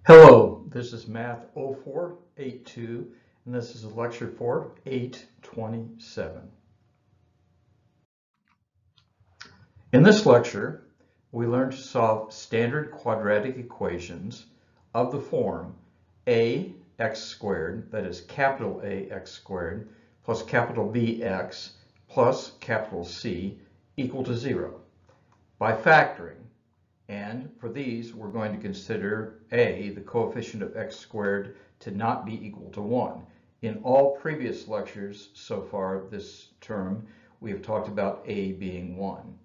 Hello, this is Math 0482, and this is lecture for 827. In this lecture, we learn to solve standard quadratic equations of the form ax squared, that is capital AX squared, plus capital BX plus capital C equal to 0 by factoring. And for these, we're going to consider a, the coefficient of x squared, to not be equal to 1. In all previous lectures so far this term, we have talked about a being 1.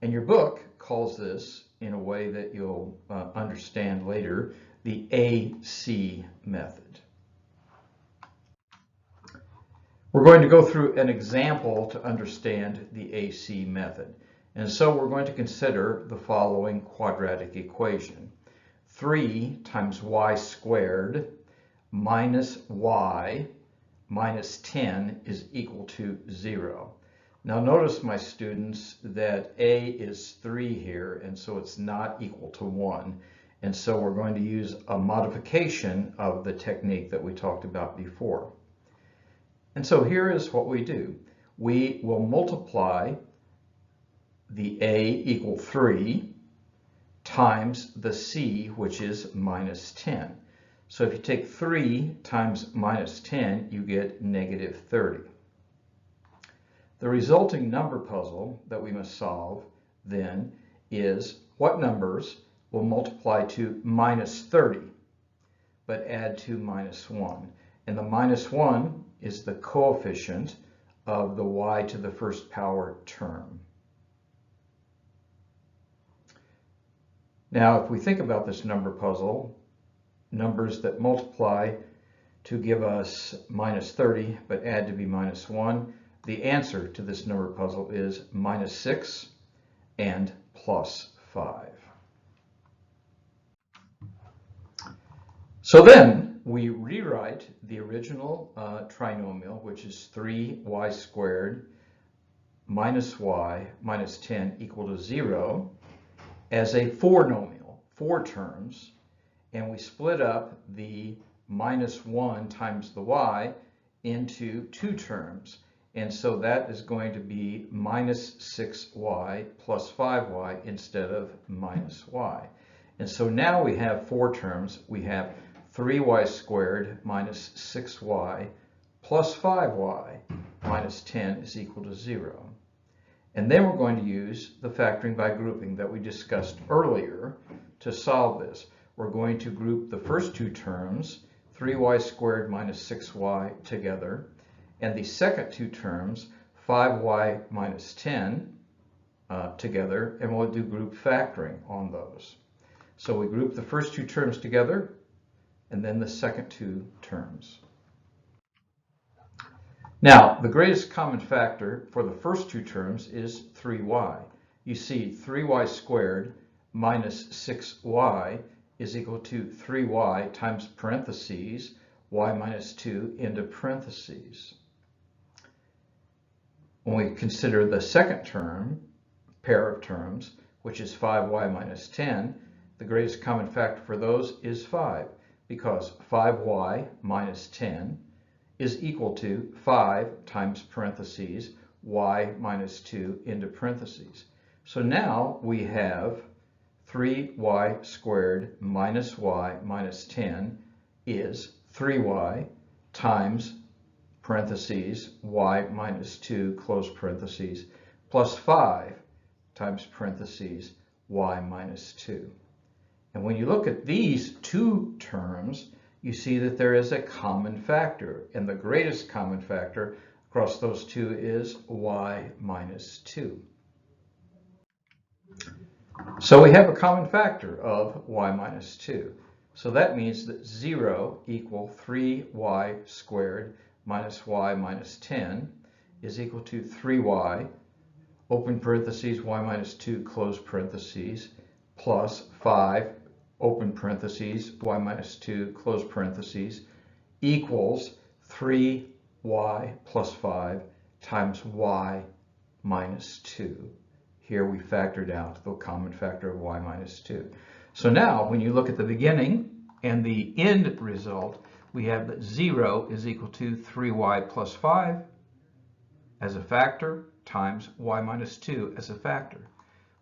And your book calls this, in a way that you'll understand later, the AC method. We're going to go through an example to understand the AC method. And so we're going to consider the following quadratic equation. 3 times y squared minus y minus 10 is equal to 0. Now notice, my students, that a is 3 here, and so it's not equal to 1. And so we're going to use a modification of the technique that we talked about before. And so here is what we do. We will multiply the a equal 3 times the c, which is minus 10. So if you take 3 times minus 10, you get negative 30. The resulting number puzzle that we must solve then is what numbers will multiply to minus 30 but add to minus 1. And the minus 1 is the coefficient of the y to the first power term. Now, if we think about this number puzzle, numbers that multiply to give us minus 30 but add to be minus 1, the answer to this number puzzle is minus 6 and plus 5. So then we rewrite the original trinomial, which is 3y squared minus y minus 10 equal to 0, as a four-nomial, 4 terms, and we split up the minus 1 times the y into 2 terms. And so that is going to be minus 6y plus 5y instead of minus y. And so now we have 4 terms. We have 3y squared minus 6y plus 5y minus 10 is equal to 0. And then we're going to use the factoring by grouping that we discussed earlier to solve this. We're going to group the first 2 terms, 3y squared minus 6y, together, and the second 2 terms, 5y minus 10, together, and we'll do group factoring on those. So we group the first 2 terms together, and then the second 2 terms. Now, the greatest common factor for the first 2 terms is 3y. You see, 3y squared minus 6y is equal to 3y times parentheses, y minus 2 into parentheses. When we consider the second term, pair of terms, which is 5y minus 10, the greatest common factor for those is 5, because 5y minus 10 is equal to 5 times parentheses y minus 2 into parentheses. So now we have 3y squared minus y minus 10 is 3y times parentheses y minus 2 close parentheses plus 5 times parentheses y minus 2. And when you look at these 2 terms, you see that there is a common factor, and the greatest common factor across those 2 is y minus 2. So we have a common factor of y minus 2. So that means that 0 equal 3y squared minus y minus 10 is equal to 3y, open parentheses, y minus 2, close parentheses, plus 5, open parentheses, y minus 2, close parentheses, equals 3y plus 5 times y minus 2. Here we factored out the common factor of y minus 2. So now, when you look at the beginning And the end result, we have that 0 is equal to 3y plus 5 as a factor times y minus 2 as a factor.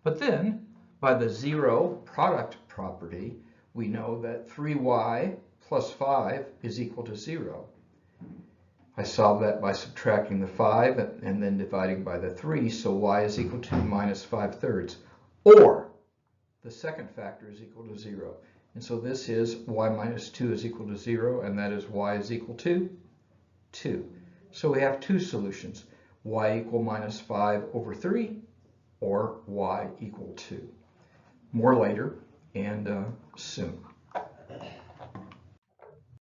But then, by the zero product property, we know that 3y plus 5 is equal to 0. I solve that by subtracting the 5 and then dividing by the 3, so y is equal to minus 5/3. Or, the second factor is equal to 0. And so this is y minus 2 is equal to 0, and that is y is equal to 2. So we have two solutions, y equal minus 5/3, or y equal 2. More later and soon.